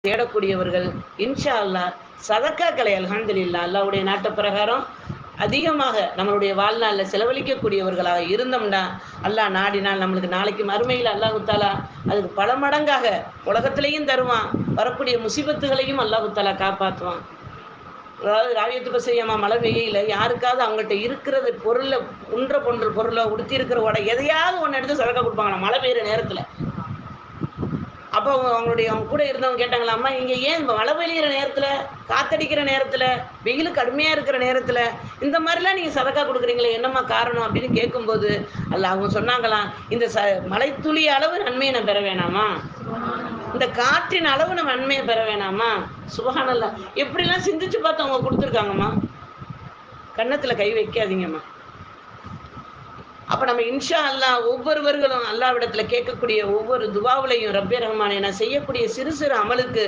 தேடக்கூடியவர்கள் இன்ஷா அல்லாஹ் சதக்காக்களை அல்ஹம்துலில்லாஹ் அல்லாஹ்வுடைய நாட்ட பிரகாரம் அதிகமாக நம்மளுடைய வாழ்நாளில் செலவழிக்கக்கூடியவர்களாக இருந்தோம்னா அல்லாஹ் நாடினால் நம்மளுக்கு நாளைக்கு மறுமையில் அல்லாஹு தாலா அதுக்கு பல மடங்காக உலகத்திலையும் தருவான், வரக்கூடிய முசீபத்துகளையும் அல்லாஹு தாலா காப்பாற்றுவான். அதாவது ராவியத்து பசையம்மா மழை பெய்யல யாருக்காவது அவங்கள்ட்ட இருக்கிறது பொருளை பொன்று பொருளை உடுத்தி இருக்கிற உடை எதையாவது ஒன்று எடுத்து சரக்கா கொடுப்பாங்களா மழை பெய்யுற நேரத்தில். அப்போ அவங்க கூட இருந்தவங்க கேட்டாங்களாம்மா, இங்கே ஏன் மழை பெய்யுற நேரத்தில், காத்தடிக்கிற நேரத்தில், வெயில் கடுமையாக இருக்கிற நேரத்தில் இந்த மாதிரிலாம் நீங்கள் சதக்கா கொடுக்குறீங்களே என்னம்மா காரணம் அப்படின்னு கேட்கும்போது அவங்க சொன்னாங்களாம், இந்த மழைத்துளி அளவு நன்மையை நான் பெற வேணாமா, இந்த காற்றின் அளவு நம்ம நன்மையை பெற வேணாமா. சுபஹானல்லாஹ், எப்படிலாம் சிந்திச்சு பார்த்து அவங்க கொடுத்துருக்காங்கம்மா. கன்னத்தில் கை வைக்காதீங்கம்மா. அப்போ நம்ம இன்ஷா அல்லாஹ் ஒவ்வொருவர்களும் அல்லாஹ்விடத்தில் கேட்கக்கூடிய ஒவ்வொரு துவாவிலையும் ரப்பே ரஹ்மானே நான் செய்யக்கூடிய சிறு சிறு அமலுக்கு